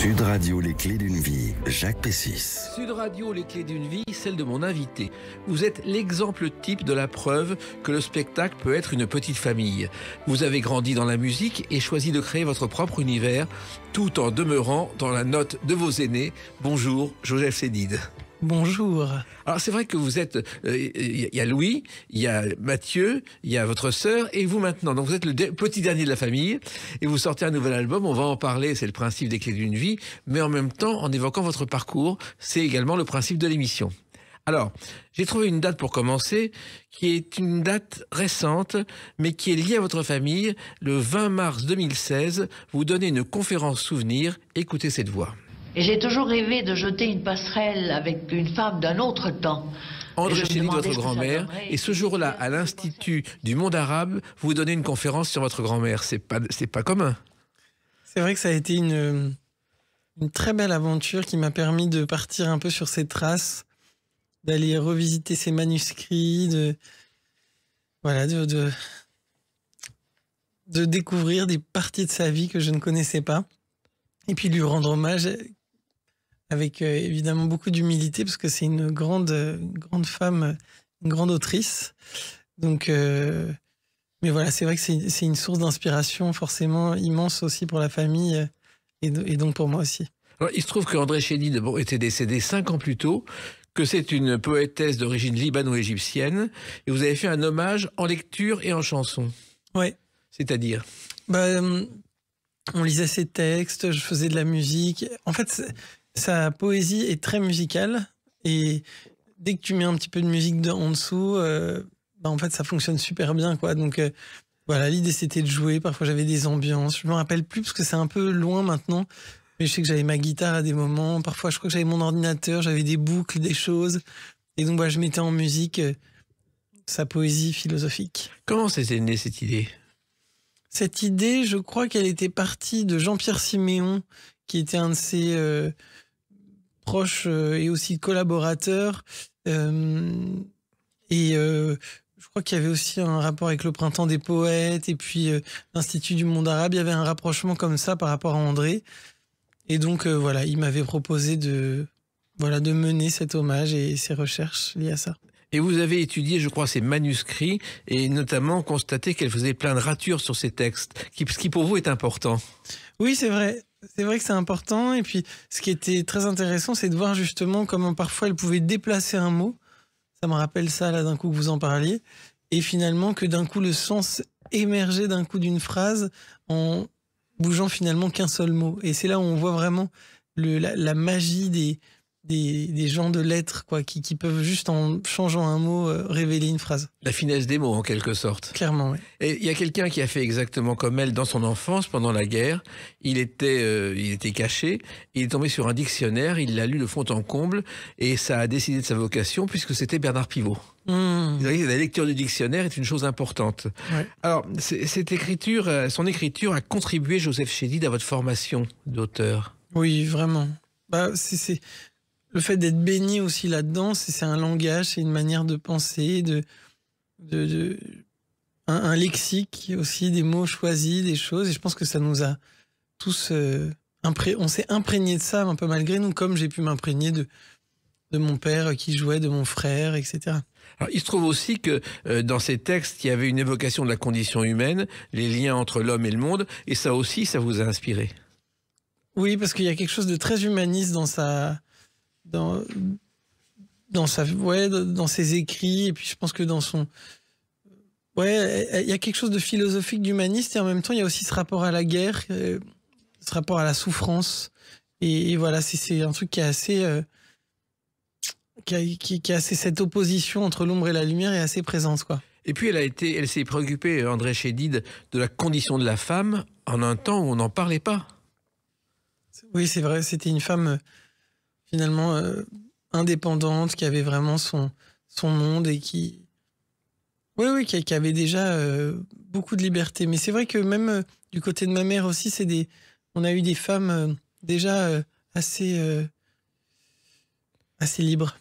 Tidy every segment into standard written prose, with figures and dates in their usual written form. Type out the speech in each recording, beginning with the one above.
Sud Radio, les clés d'une vie, Jacques Pessis. Sud Radio, les clés d'une vie, celle de mon invité. Vous êtes l'exemple type de la preuve que le spectacle peut être une petite famille. Vous avez grandi dans la musique et choisi de créer votre propre univers, tout en demeurant dans la note de vos aînés. Bonjour, Joseph Chédid. Bonjour. Alors c'est vrai que vous êtes, il y a Louis, il y a Mathieu, il y a votre sœur et vous maintenant. Donc vous êtes le petit dernier de la famille et vous sortez un nouvel album. On va en parler, c'est le principe des clés d'une vie, mais en même temps en évoquant votre parcours, c'est également le principe de l'émission. Alors, j'ai trouvé une date pour commencer, qui est une date récente, mais qui est liée à votre famille. Le 20 mars 2016, vous donnez une conférence souvenir. Écoutez cette voix. Et j'ai toujours rêvé de jeter une passerelle avec une femme d'un autre temps. André Chédid, votre grand-mère, et ce jour-là, à l'Institut du monde arabe, vous donnez une conférence sur votre grand-mère. C'est pas commun. C'est vrai que ça a été une très belle aventure qui m'a permis de partir un peu sur ses traces, d'aller revisiter ses manuscrits, de découvrir des parties de sa vie que je ne connaissais pas, et puis lui rendre hommage avec évidemment beaucoup d'humilité, parce que c'est une grande femme, une grande autrice. Donc, mais voilà, c'est vrai que c'est une source d'inspiration forcément immense aussi pour la famille et donc pour moi aussi. Alors, il se trouve qu'André Chédid était décédé 5 ans plus tôt, que c'est une poétesse d'origine libano-égyptienne, et vous avez fait un hommage en lecture et en chanson. Ouais. C'est-à-dire on lisait ses textes, je faisais de la musique. En fait, sa poésie est très musicale, et dès que tu mets un petit peu de musique en dessous, en fait, ça fonctionne super bien, quoi. Donc voilà, l'idée c'était de jouer. Parfois, j'avais des ambiances. Je me rappelle plus parce que c'est un peu loin maintenant. Mais je sais que j'avais ma guitare à des moments. Parfois, je crois que j'avais mon ordinateur, j'avais des boucles, des choses. Et donc, je mettais en musique sa poésie philosophique. Comment s'est née cette idée ? Cette idée, je crois qu'elle était partie de Jean-Pierre Siméon, qui était un de ses proches et aussi collaborateurs. Je crois qu'il y avait aussi un rapport avec le Printemps des poètes et puis l'Institut du monde arabe. Il y avait un rapprochement comme ça par rapport à André. Et donc, il m'avait proposé de mener cet hommage et ces recherches liées à ça. Et vous avez étudié, je crois, ses manuscrits et notamment constaté qu'elle faisait plein de ratures sur ses textes, ce qui pour vous est important. Oui, c'est vrai. C'est vrai que c'est important. Et puis, ce qui était très intéressant, c'est de voir justement comment parfois elle pouvait déplacer un mot. Ça me rappelle ça, là, d'un coup, que vous en parliez. Et finalement, que d'un coup, le sens émergeait d'un coup d'une phrase en bougeant finalement qu'un seul mot. Et c'est là où on voit vraiment la magie des gens de lettres, quoi, qui peuvent juste en changeant un mot révéler une phrase. La finesse des mots, en quelque sorte. Clairement, oui. Et il y a quelqu'un qui a fait exactement comme elle dans son enfance, pendant la guerre. Il était caché, il est tombé sur un dictionnaire, il l'a lu de fond en comble, et ça a décidé de sa vocation, puisque c'était Bernard Pivot. La lecture du dictionnaire est une chose importante. Ouais. Alors, son écriture a contribué, Joseph Chédid, à votre formation d'auteur. Oui, vraiment. C'est le fait d'être baigné aussi là-dedans, c'est un langage, c'est une manière de penser, un lexique aussi, des mots choisis, des choses. Et je pense que ça nous a tous on s'est imprégné de ça un peu malgré nous, comme j'ai pu m'imprégner de mon père qui jouait, de mon frère, etc. Alors, il se trouve aussi que dans ces textes, il y avait une évocation de la condition humaine, les liens entre l'homme et le monde, et ça aussi, ça vous a inspiré. Oui, parce qu'il y a quelque chose de très humaniste dans ses écrits, et puis je pense que dans son... il y a quelque chose de philosophique, d'humaniste, et en même temps, il y a aussi ce rapport à la guerre, ce rapport à la souffrance, et voilà, c'est un truc qui est assez... qui a assez cette opposition entre l'ombre et la lumière est assez présente, quoi. Et puis elle s'est préoccupée, André Chédid, de la condition de la femme en un temps où on n'en parlait pas. Oui, c'est vrai, c'était une femme finalement indépendante, qui avait vraiment son monde et qui avait déjà beaucoup de liberté. Mais c'est vrai que même du côté de ma mère aussi, on a eu des femmes déjà assez libres.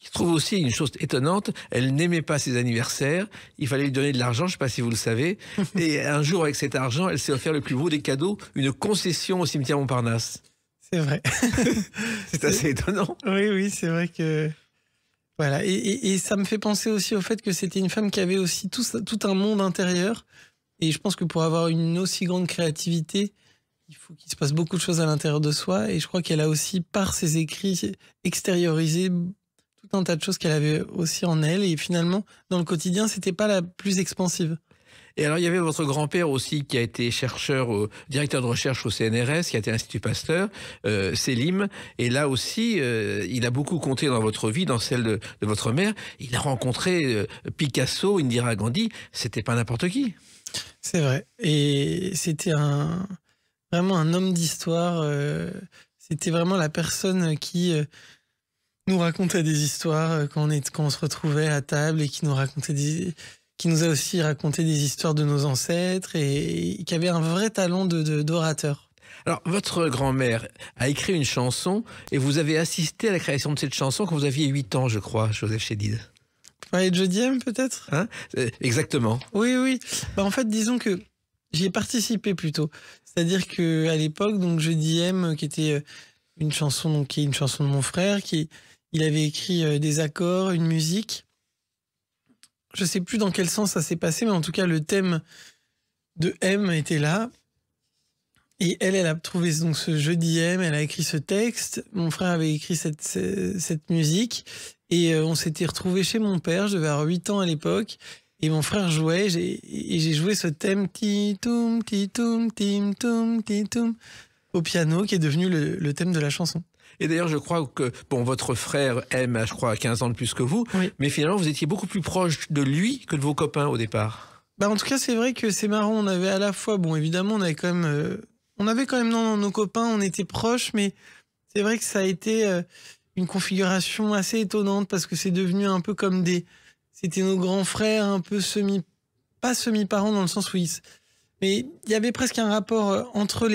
Il se trouve aussi une chose étonnante, elle n'aimait pas ses anniversaires, il fallait lui donner de l'argent, je ne sais pas si vous le savez, et un jour avec cet argent, elle s'est offert le plus beau des cadeaux, une concession au cimetière Montparnasse. C'est vrai. C'est assez étonnant. Oui, c'est vrai que... Voilà, et ça me fait penser aussi au fait que c'était une femme qui avait aussi tout un monde intérieur. Et je pense que pour avoir une aussi grande créativité, il faut qu'il se passe beaucoup de choses à l'intérieur de soi. Et je crois qu'elle a aussi, par ses écrits, extériorisé tout un tas de choses qu'elle avait aussi en elle. Et finalement, dans le quotidien, c'était pas la plus expansive. Et alors, il y avait votre grand-père aussi qui a été directeur de recherche au CNRS, qui a été à l'Institut Pasteur, Selim. Et là aussi, il a beaucoup compté dans votre vie, dans celle de votre mère. Il a rencontré Picasso, Indira Gandhi. C'était pas n'importe qui. C'est vrai. Et c'était vraiment un homme d'histoire. C'était vraiment la personne qui nous racontait des histoires quand on se retrouvait à table et qui nous a aussi raconté des histoires de nos ancêtres et qui avait un vrai talent d'orateur. Alors, votre grand-mère a écrit une chanson et vous avez assisté à la création de cette chanson quand vous aviez 8 ans, je crois, Joseph Chédid. Vous parlez de Jody M, peut-être ? Hein ? Exactement. Oui. En fait, disons que j'y ai participé plutôt. C'est-à-dire qu'à l'époque, donc Jody M, qui était une chanson, qui est une chanson de mon frère, il avait écrit des accords, une musique. Je sais plus dans quel sens ça s'est passé, mais en tout cas, le thème de M était là. Et elle a trouvé donc ce Jody M, elle a écrit ce texte. Mon frère avait écrit cette musique. Et on s'était retrouvés chez mon père, je devais avoir 8 ans à l'époque. Et mon frère jouait, et j'ai joué ce thème ti-toum, ti-toum, tim-toum, ti-toum, au piano, qui est devenu le thème de la chanson. Et d'ailleurs, je crois que votre frère aime, je crois, 15 ans de plus que vous, oui. Mais finalement, vous étiez beaucoup plus proche de lui que de vos copains au départ. En tout cas, c'est vrai que c'est marrant. On avait à la fois, évidemment, on avait quand même dans nos copains, on était proches, mais c'est vrai que ça a été une configuration assez étonnante parce que c'est devenu un peu comme c'était nos grands frères, un peu pas semi-parents dans le sens où mais il y avait presque un rapport entre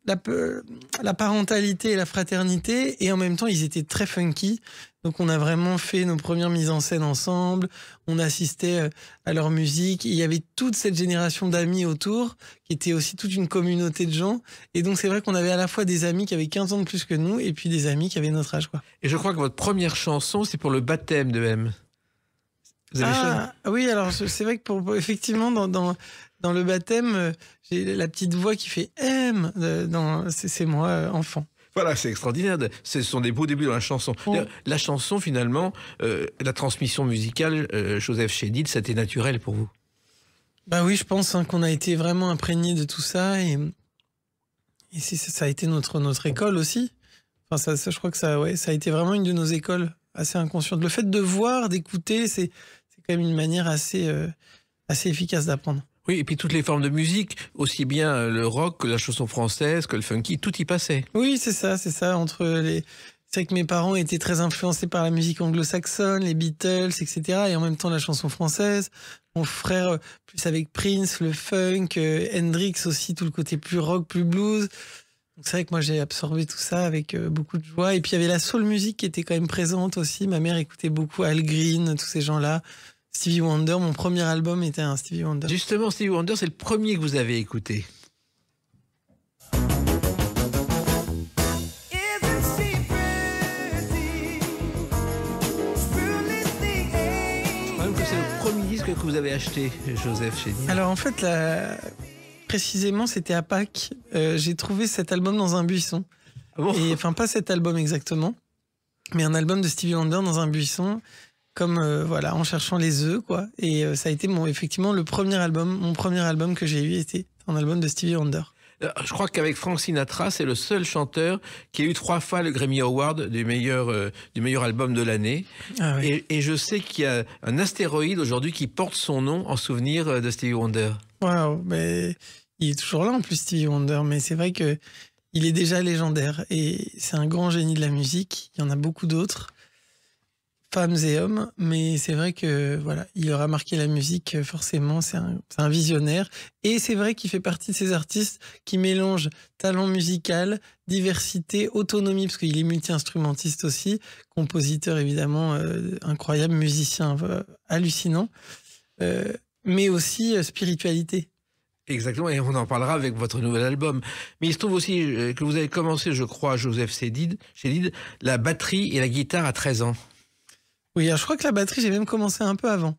la parentalité et la fraternité, et en même temps, ils étaient très funky. Donc, on a vraiment fait nos premières mises en scène ensemble. On assistait à leur musique. Il y avait toute cette génération d'amis autour, qui était aussi toute une communauté de gens. Et donc, c'est vrai qu'on avait à la fois des amis qui avaient 15 ans de plus que nous, et puis des amis qui avaient notre âge, quoi. Et je crois que votre première chanson, c'est pour le baptême de M. Vous avez oui, alors c'est vrai que effectivement, dans le baptême, j'ai la petite voix qui fait M. C'est moi, enfant. Voilà, c'est extraordinaire. Ce sont des beaux débuts dans la chanson. Oh. La chanson, finalement, la transmission musicale, Joseph Chédid, c'était naturel pour vous. Oui, je pense qu'on a été vraiment imprégné de tout ça, et ça a été notre école aussi. Enfin, ça, je crois que ça a été vraiment une de nos écoles assez inconsciente. Le fait de voir, d'écouter, c'est quand même une manière assez efficace d'apprendre. Oui, et puis toutes les formes de musique, aussi bien le rock que la chanson française, que le funky, tout y passait. Oui, c'est ça. C'est vrai que mes parents étaient très influencés par la musique anglo-saxonne, les Beatles, etc. Et en même temps la chanson française. Mon frère, plus avec Prince, le funk, Hendrix aussi, tout le côté plus rock, plus blues. Donc c'est vrai que moi j'ai absorbé tout ça avec beaucoup de joie. Et puis il y avait la soul music qui était quand même présente aussi. Ma mère écoutait beaucoup Al Green, tous ces gens-là. Stevie Wonder, mon premier album était un Stevie Wonder. Justement, Stevie Wonder, c'est le premier que vous avez écouté. Je crois même que c'est le premier disque que vous avez acheté, Joseph Chédid. Alors en fait, précisément, c'était à Pâques. J'ai trouvé cet album dans un buisson. Ah bon ? Et enfin, pas cet album exactement, mais un album de Stevie Wonder dans un buisson. Comme en cherchant les œufs, quoi. Et ça a été effectivement mon premier album que j'ai eu était un album de Stevie Wonder. Je crois qu'avec Frank Sinatra, c'est le seul chanteur qui a eu 3 fois le Grammy Award du meilleur album de l'année. Ah oui. Et je sais qu'il y a un astéroïde aujourd'hui qui porte son nom en souvenir de Stevie Wonder. Waouh, mais il est toujours là en plus, Stevie Wonder, mais c'est vrai que il est déjà légendaire et c'est un grand génie de la musique. Il y en a beaucoup d'autres, femmes et hommes, mais c'est vrai que il aura marqué la musique forcément. C'est un visionnaire, et c'est vrai qu'il fait partie de ces artistes qui mélangent talent musical, diversité, autonomie, parce qu'il est multi-instrumentiste aussi, compositeur évidemment incroyable, musicien hallucinant, mais aussi spiritualité. Exactement, et on en parlera avec votre nouvel album. Mais il se trouve aussi que vous avez commencé, je crois, Joseph Chédid, la batterie et la guitare à 13 ans. Oui, alors je crois que la batterie, j'ai même commencé un peu avant.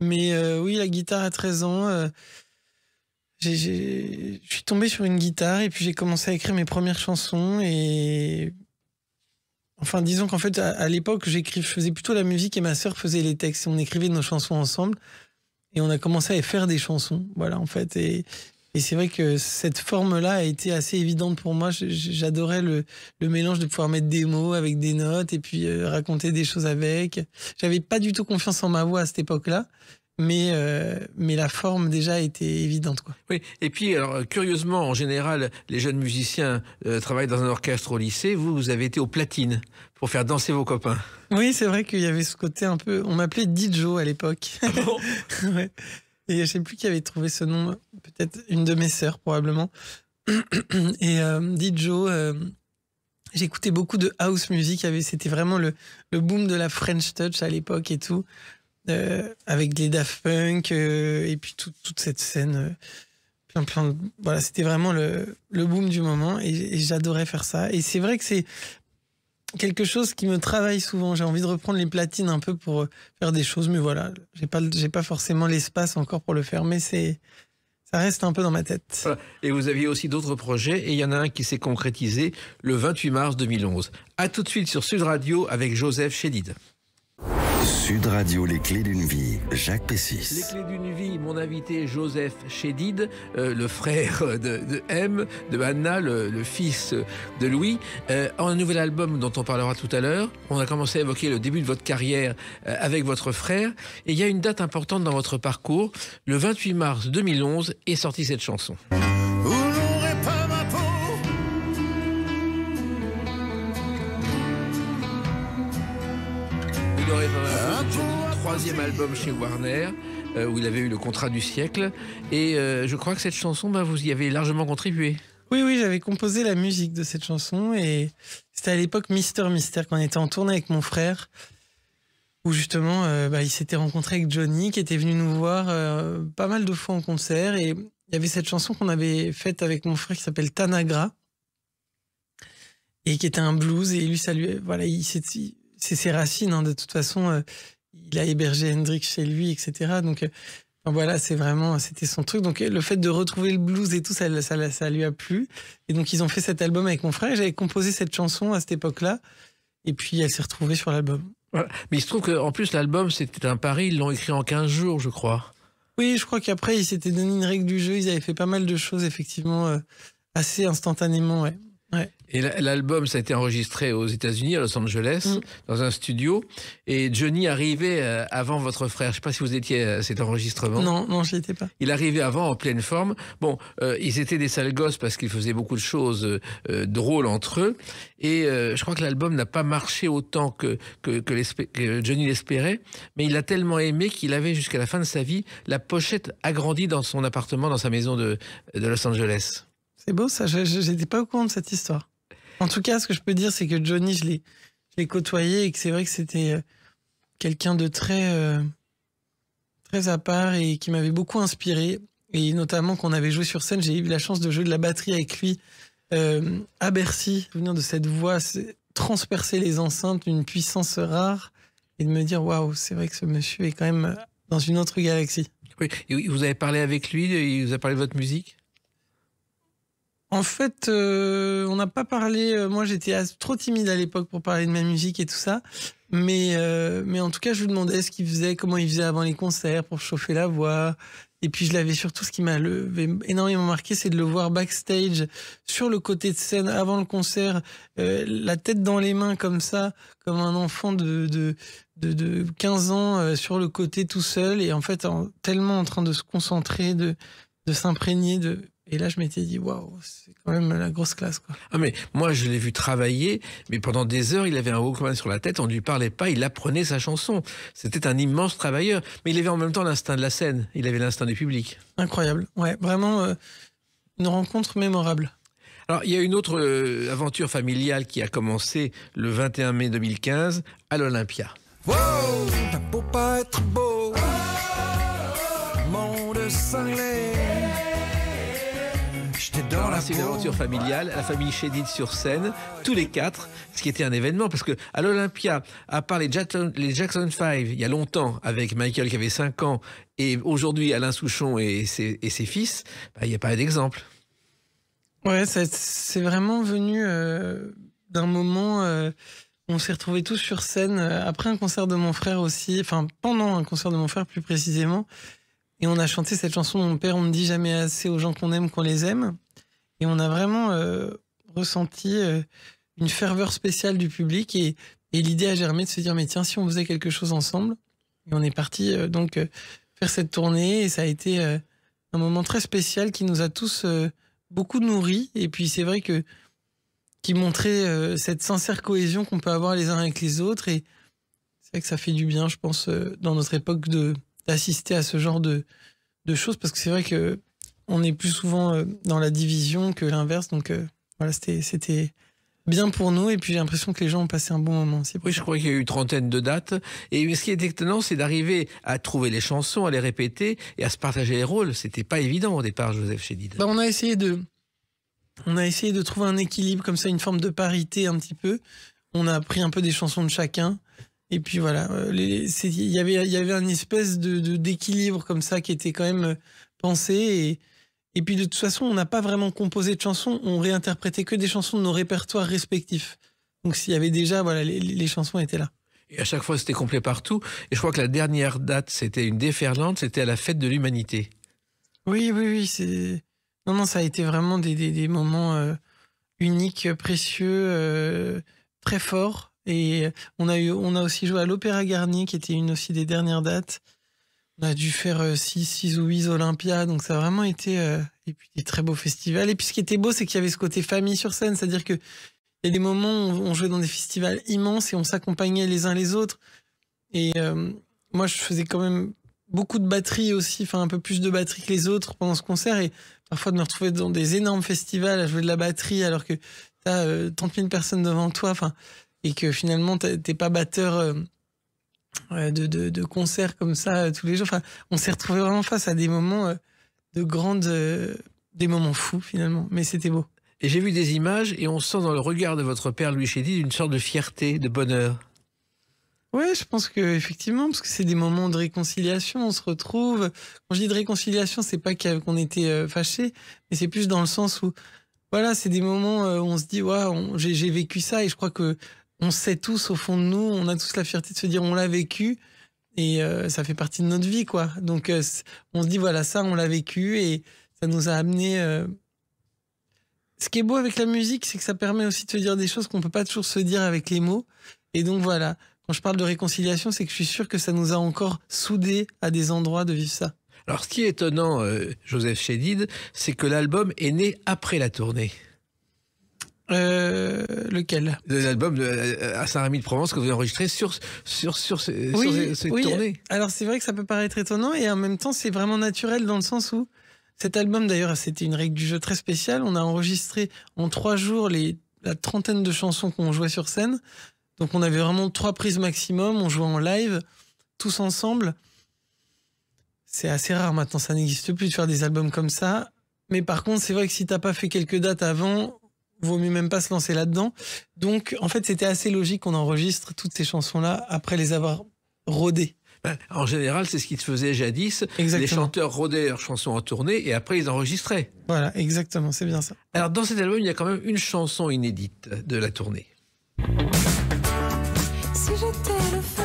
Mais oui, la guitare à 13 ans, je suis tombé sur une guitare et puis j'ai commencé à écrire mes premières chansons. Et enfin, disons qu'en fait, à l'époque, je faisais plutôt la musique et ma sœur faisait les textes. On écrivait nos chansons ensemble. Et on a commencé à faire des chansons, voilà, en fait. Et c'est vrai que cette forme-là a été assez évidente pour moi. J'adorais le mélange de pouvoir mettre des mots avec des notes et puis raconter des choses avec. J'avais pas du tout confiance en ma voix à cette époque-là, mais la forme déjà était évidente, quoi. Oui, et puis, alors, curieusement, en général, les jeunes musiciens travaillent dans un orchestre au lycée. Vous avez été au Platine pour faire danser vos copains. Oui, c'est vrai qu'il y avait ce côté un peu... On m'appelait Dijo à l'époque. Ah bon? Ouais. Et je sais plus qui avait trouvé ce nom, peut-être une de mes sœurs, probablement. Et Dijo, j'écoutais beaucoup de house music. C'était vraiment le boom de la French Touch à l'époque et tout. Avec les Daft Punk et puis toute cette scène... voilà, c'était vraiment le boom du moment et j'adorais faire ça. Et c'est vrai que c'est quelque chose qui me travaille souvent. J'ai envie de reprendre les platines un peu pour faire des choses, mais voilà, j'ai pas forcément l'espace encore pour le faire, mais ça reste un peu dans ma tête. Voilà. Et vous aviez aussi d'autres projets, et il y en a un qui s'est concrétisé le 28 mars 2011. À tout de suite sur Sud Radio avec Joseph Chédid. Sud Radio, les clés d'une vie, Jacques Les Pessis. clés d'une vie, mon invité Joseph Chédid, le frère de M, de Anna, le fils de Louis. Un nouvel album dont on parlera tout à l'heure. On a commencé à évoquer le début de votre carrière avec votre frère. Et il y a une date importante dans votre parcours. Le 28 mars 2011 est sortie cette chanson. Vous n'aurez pas le troisième album chez Warner, où il avait eu le contrat du siècle. Et je crois que cette chanson, vous y avez largement contribué. Oui, j'avais composé la musique de cette chanson et c'était à l'époque Mister Mystère, quand on était en tournée avec mon frère, où justement, il s'était rencontré avec Johnny, qui était venu nous voir pas mal de fois en concert. Et il y avait cette chanson qu'on avait faite avec mon frère qui s'appelle Tanagra, et qui était un blues. Et lui, voilà, c'est ses racines, hein, de toute façon. Il a hébergé Hendrix chez lui, etc. Donc voilà, c'était son truc. Donc le fait de retrouver le blues et tout, ça lui a plu. Et donc ils ont fait cet album avec mon frère. Et j'avais composé cette chanson à cette époque-là. Et puis elle s'est retrouvée sur l'album. Voilà. Mais il se trouve qu'en plus, l'album, c'était un pari. Ils l'ont écrit en 15 jours, je crois. Oui, je crois qu'après, ils s'étaient donné une règle du jeu. Ils avaient fait pas mal de choses, effectivement, assez instantanément, ouais. Et l'album, ça a été enregistré aux États-Unis, à Los Angeles, dans un studio. Et Johnny arrivait avant votre frère. Je ne sais pas si vous étiez à cet enregistrement. Non, je n'y étais pas. Il arrivait avant, en pleine forme. Bon, ils étaient des sales gosses parce qu'ils faisaient beaucoup de choses drôles entre eux. Et je crois que l'album n'a pas marché autant que Johnny l'espérait. Mais il a tellement aimé qu'il avait, jusqu'à la fin de sa vie, la pochette agrandie dans son appartement, dans sa maison de Los Angeles. C'est beau ça, je n'étais pas au courant de cette histoire. En tout cas, ce que je peux dire, c'est que Johnny, je l'ai côtoyé et que c'est vrai que c'était quelqu'un de très à part et qui m'avait beaucoup inspiré. Et notamment qu'on avait joué sur scène, j'ai eu la chance de jouer de la batterie avec lui à Bercy, venir de cette voix, transpercer les enceintes d'une puissance rare et de me dire waouh, c'est vrai que ce monsieur est quand même dans une autre galaxie. Oui, et vous avez parlé avec lui, il vous a parlé de votre musique ? En fait, on n'a pas parlé. Moi, j'étais trop timide à l'époque pour parler de ma musique et tout ça. Mais en tout cas, je lui demandais ce qu'il faisait, comment il faisait avant les concerts pour chauffer la voix. Et puis, je l'avais surtout, ce qui m'a énormément marqué, c'est de le voir backstage, sur le côté de scène, avant le concert, la tête dans les mains comme ça, comme un enfant de 15 ans sur le côté tout seul. Et en fait, tellement en train de se concentrer, de s'imprégner de... Et là, je m'étais dit, waouh, c'est quand même la grosse classe, quoi. Ah, mais moi, je l'ai vu travailler, mais pendant des heures, il avait un Walkman sur la tête, on ne lui parlait pas, il apprenait sa chanson. C'était un immense travailleur, mais il avait en même temps l'instinct de la scène, il avait l'instinct du public. Incroyable, ouais, vraiment une rencontre mémorable. Alors, il y a une autre aventure familiale qui a commencé le 21 mai 2015 à l'Olympia. Wow, t'as beau pas être beau, monde cinglé. Alors là, c'est une aventure familiale, la famille Chédid sur scène, tous les 4, ce qui était un événement, parce que à l'Olympia, à part les Jackson 5, il y a longtemps, avec Michael qui avait 5 ans, et aujourd'hui Alain Souchon et ses fils, il n'y a pas d'exemple. Ouais, c'est vraiment venu d'un moment... on s'est retrouvés tous sur scène après un concert de mon frère aussi, enfin pendant un concert de mon frère plus précisément, et on a chanté cette chanson de mon père, on ne dit jamais assez aux gens qu'on aime qu'on les aime, et on a vraiment ressenti une ferveur spéciale du public, et l'idée a germé de se dire mais tiens, si on faisait quelque chose ensemble, et on est parti donc faire cette tournée, et ça a été un moment très spécial qui nous a tous beaucoup nourris, et puis c'est vrai que qui montrait cette sincère cohésion qu'on peut avoir les uns avec les autres. Et c'est vrai que ça fait du bien, je pense, dans notre époque, d'assister à ce genre de choses, parce que c'est vrai qu'on est plus souvent dans la division que l'inverse. Donc voilà, c'était bien pour nous. Et puis j'ai l'impression que les gens ont passé un bon moment aussi. Oui, je crois qu'il y a eu une trentaine de dates. Et ce qui est étonnant, c'est d'arriver à trouver les chansons, à les répéter et à se partager les rôles. C'était pas évident au départ, Joseph Chédid. On a essayé de trouver un équilibre comme ça, une forme de parité un petit peu. On a pris un peu des chansons de chacun. Et puis voilà, il y avait une espèce d'équilibre comme ça qui était quand même pensé. Et puis de toute façon, on n'a pas vraiment composé de chansons. On réinterprétait que des chansons de nos répertoires respectifs. Donc s'il y avait déjà, voilà, les chansons étaient là. Et à chaque fois, c'était complet partout. Et je crois que la dernière date, c'était une déferlante. C'était à la Fête de l'Humanité. Oui, c'est... Non, ça a été vraiment des moments uniques, précieux, très forts. Et on a aussi joué à l'Opéra Garnier, qui était une aussi des dernières dates. On a dû faire 6 ou 8 Olympia, donc ça a vraiment été et puis des très beaux festivals. Et puis ce qui était beau, c'est qu'il y avait ce côté famille sur scène, c'est-à-dire que il y a des moments où on jouait dans des festivals immenses et on s'accompagnait les uns les autres. Et moi, je faisais quand même beaucoup de batterie aussi, enfin un peu plus de batterie que les autres pendant ce concert, et parfois de me retrouver dans des énormes festivals à jouer de la batterie alors que t'as 30 000 personnes devant toi, et que finalement t'es pas batteur de concerts comme ça tous les jours. On s'est retrouvé vraiment face à des moments des moments fous finalement, mais c'était beau. Et j'ai vu des images et on sent dans le regard de votre père Louis Chédid une sorte de fierté, de bonheur. Ouais, je pense que effectivement, parce que c'est des moments de réconciliation, on se retrouve. Quand je dis de réconciliation, c'est pas qu'on était fâchés, mais c'est plus dans le sens où, voilà, c'est des moments où on se dit, ouais, j'ai vécu ça, et je crois que on sait tous au fond de nous, on a tous la fierté de se dire, on l'a vécu, et ça fait partie de notre vie, quoi. Donc, on se dit, voilà, ça, on l'a vécu, et ça nous a amené. Ce qui est beau avec la musique, c'est que ça permet aussi de se dire des choses qu'on peut pas toujours se dire avec les mots, et donc voilà. Quand je parle de réconciliation, c'est que je suis sûr que ça nous a encore soudés à des endroits de vivre ça. Alors, ce qui est étonnant, Joseph Chédid, c'est que l'album est né après la tournée. Lequel? L'album à Saint-Rémy-de-Provence que vous avez enregistré sur cette tournée. Alors, c'est vrai que ça peut paraître étonnant, et en même temps, c'est vraiment naturel dans le sens où cet album, d'ailleurs, c'était une règle du jeu très spéciale. On a enregistré en 3 jours la trentaine de chansons qu'on jouait sur scène. Donc on avait vraiment 3 prises maximum, on jouait en live, tous ensemble. C'est assez rare maintenant, ça n'existe plus de faire des albums comme ça. Mais par contre, c'est vrai que si t'as pas fait quelques dates avant, vaut mieux même pas se lancer là-dedans. Donc en fait, c'était assez logique qu'on enregistre toutes ces chansons-là après les avoir rodées. En général, c'est ce qui se faisait jadis. Exactement. Les chanteurs rodaient leurs chansons en tournée et après ils enregistraient. Voilà, exactement, c'est bien ça. Alors dans cet album, il y a quand même une chanson inédite de la tournée. Si j'étais le feu,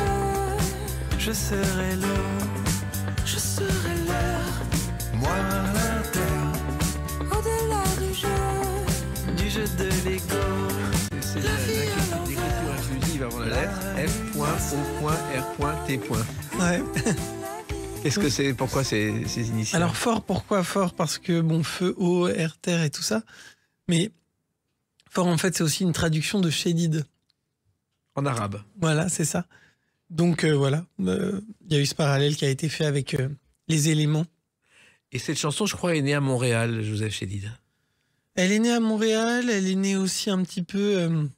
Je serai l'eau, je serais l'air. moi la terre, Au-delà du du jeu de l'ego. C'est l'écriture inclusive avant la lettre F.O.R.T. Ouais. Qu'est-ce que c'est? Pourquoi ces initiales? Alors fort, pourquoi fort? Parce que bon, feu, eau, air, terre et tout ça. Mais fort, en fait, c'est aussi une traduction de Chédid. En arabe. Voilà, c'est ça. Donc voilà, il y a eu ce parallèle qui a été fait avec les éléments. Et cette chanson, je crois, est née à Montréal, Joseph Chédid. Elle est née à Montréal, elle est née aussi un petit peu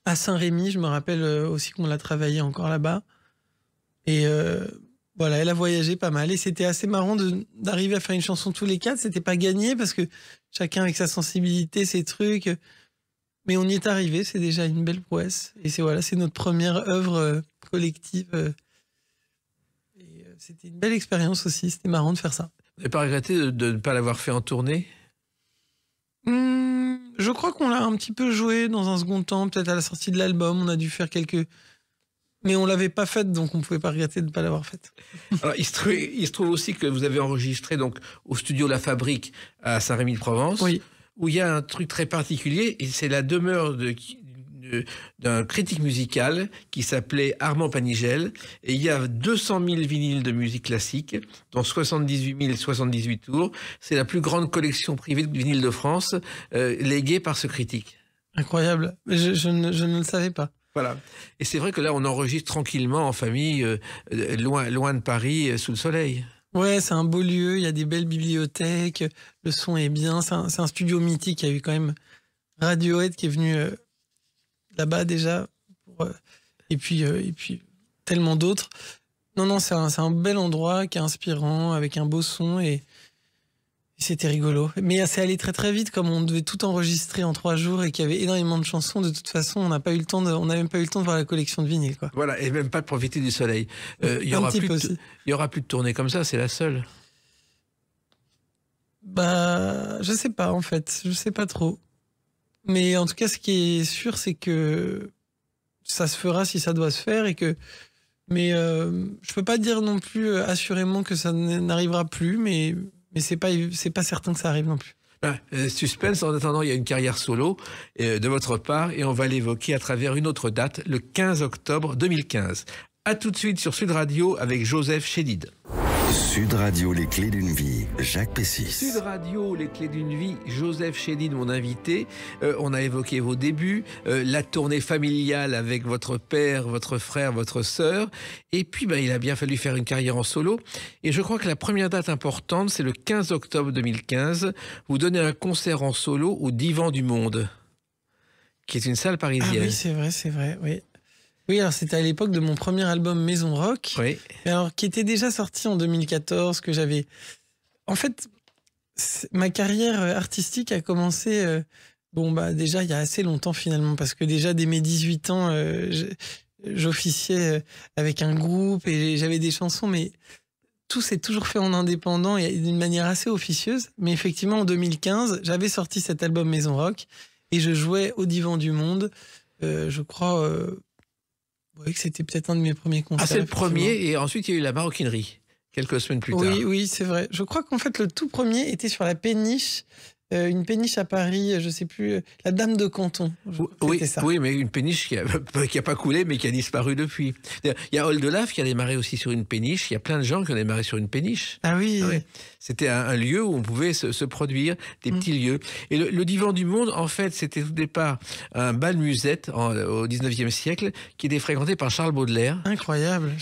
à Saint-Rémy. Je me rappelle aussi qu'on l'a travaillé encore là-bas. Et Voilà, elle a voyagé pas mal et c'était assez marrant d'arriver à faire une chanson tous les quatre. C'était pas gagné parce que chacun avec sa sensibilité, ses trucs. Mais on y est arrivé, c'est déjà une belle prouesse. Et c'est notre première œuvre collective. C'était une belle expérience aussi, c'était marrant de faire ça. Vous n'avez pas regretté de ne pas l'avoir fait en tournée? Je crois qu'on l'a un petit peu joué dans un second temps, peut-être à la sortie de l'album, on a dû faire quelques... Mais on l'avait pas faite, donc on pouvait pas regretter de ne pas l'avoir faite. Alors, il se trouve aussi que vous avez enregistré donc, au studio La Fabrique à Saint-Rémy-de-Provence, Oui. où il y a un truc très particulier, et c'est la demeure d'un critique musical qui s'appelait Armand Panigel, et il y a 200 000 vinyles de musique classique, dont 78 78 tours. C'est la plus grande collection privée de vinyles de France, léguée par ce critique. Incroyable, je ne le savais pas. Voilà. Et c'est vrai que là, on enregistre tranquillement en famille, loin de Paris, sous le soleil. Ouais, c'est un beau lieu, il y a des belles bibliothèques, le son est bien, c'est un studio mythique, il y a eu quand même Radiohead qui est venu là-bas déjà, et puis tellement d'autres. Non, c'est un bel endroit qui est inspirant, avec un beau son, et c'était rigolo. Mais c'est allé très très vite, comme on devait tout enregistrer en 3 jours et qu'il y avait énormément de chansons. De toute façon, on n'a même pas eu le temps de voir la collection de vinyles, quoi. Voilà, et même pas de profiter du soleil. Il y aura plus de tournées comme ça, c'est la seule. Bah, je sais pas en fait, je sais pas trop. Mais en tout cas, ce qui est sûr, c'est que ça se fera si ça doit se faire mais je peux pas dire non plus assurément que ça n'arrivera plus, mais c'est pas certain que ça arrive non plus. Suspense, en attendant, il y a une carrière solo de votre part et on va l'évoquer à travers une autre date, le 15 octobre 2015. A tout de suite sur Sud Radio avec Joseph Chédid. Sud Radio, les clés d'une vie, Jacques Pessis. Sud Radio, les clés d'une vie, Joseph Chédid, mon invité. On a évoqué vos débuts, la tournée familiale avec votre père, votre frère, votre sœur. Et puis, il a bien fallu faire une carrière en solo. Et je crois que la première date importante, c'est le 15 octobre 2015. Vous donnez un concert en solo au Divan du Monde, qui est une salle parisienne. Ah oui, c'est vrai, oui. Oui, alors c'était à l'époque de mon premier album Maison Rock, oui. Alors qui était déjà sorti en 2014, que j'avais... En fait, ma carrière artistique a commencé, déjà il y a assez longtemps finalement, parce que déjà dès mes 18 ans, j'officiais avec un groupe et j'avais des chansons, mais tout s'est toujours fait en indépendant et d'une manière assez officieuse. Mais effectivement, en 2015, j'avais sorti cet album Maison Rock et je jouais au Divan du Monde, je crois... Oui, que c'était peut-être un de mes premiers concerts. Ah, c'est le premier, et ensuite il y a eu la maroquinerie, quelques semaines plus tard. Oui, c'est vrai. Je crois qu'en fait, le tout premier était sur la péniche, une péniche à Paris, je sais plus, la Dame de Canton. Oui, mais une péniche qui a pas coulé, mais qui a disparu depuis. Il y a Oldelaf qui a démarré aussi sur une péniche, il y a plein de gens qui ont démarré sur une péniche. Ah oui. C'était un lieu où on pouvait se produire, des petits lieux. Et le Divan du Monde, en fait, c'était au départ un bal musette au 19e siècle qui était fréquenté par Charles Baudelaire. Incroyable.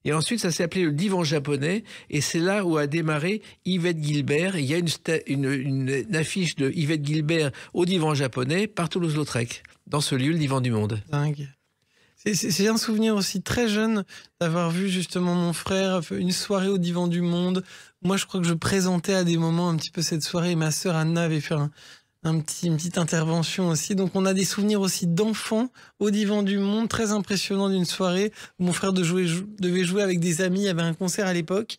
Et ensuite, ça s'est appelé le Divan japonais, et c'est là où a démarré Yvette Guilbert. Et il y a une affiche de Yvette Guilbert au Divan japonais par Toulouse-Lautrec, dans ce lieu, le Divan du Monde. Dingue. C'est un souvenir aussi très jeune d'avoir vu justement mon frère une soirée au Divan du Monde. Moi, je crois que je présentais à des moments un petit peu cette soirée, et ma sœur Anna avait fait une petite intervention aussi. Donc on a des souvenirs aussi d'enfants au Divan du Monde, très impressionnant d'une soirée où mon frère devait jouer avec des amis, il y avait un concert à l'époque.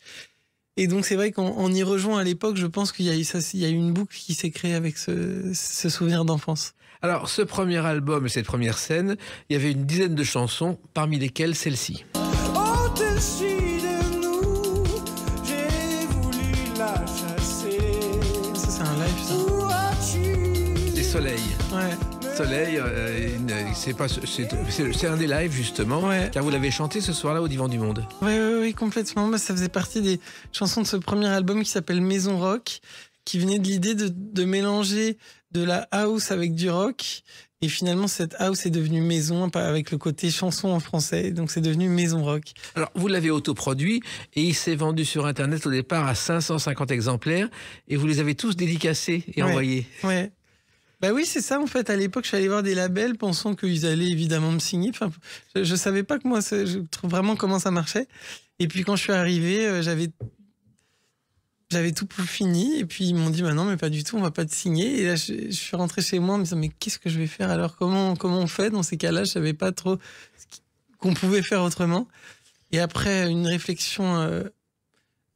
Et donc c'est vrai qu'en y rejoint à l'époque, je pense qu'il y a eu une boucle qui s'est créée avec ce souvenir d'enfance. Alors ce premier album et cette première scène, il y avait une dizaine de chansons, parmi lesquelles celle-ci. Au-dessus de nous, j'ai voulu la chasser. Ça c'est un live, ça. Soleil. Ouais. Soleil, c'est un des lives justement, car vous l'avez chanté ce soir-là au Divan du Monde. Oui, complètement. Ça faisait partie des chansons de ce premier album qui s'appelle Maison Rock, qui venait de l'idée de mélanger de la house avec du rock. Et finalement, cette house est devenue maison avec le côté chanson en français. Donc, c'est devenu Maison Rock. Alors, vous l'avez autoproduit et il s'est vendu sur Internet au départ à 550 exemplaires et vous les avez tous dédicacés et envoyés. Ouais. Bah oui, c'est ça en fait. À l'époque, je suis allé voir des labels pensant qu'ils allaient évidemment me signer. Enfin, je savais pas que moi, je trouve vraiment comment ça marchait. Et puis quand je suis arrivé, j'avais tout fini. Et puis ils m'ont dit, bah non, mais pas du tout, on va pas te signer. Et là, je suis rentré chez moi en me disant, mais qu'est-ce que je vais faire alors? Comment on fait dans ces cas-là? Je savais pas trop qu'on pouvait faire autrement. Et après une réflexion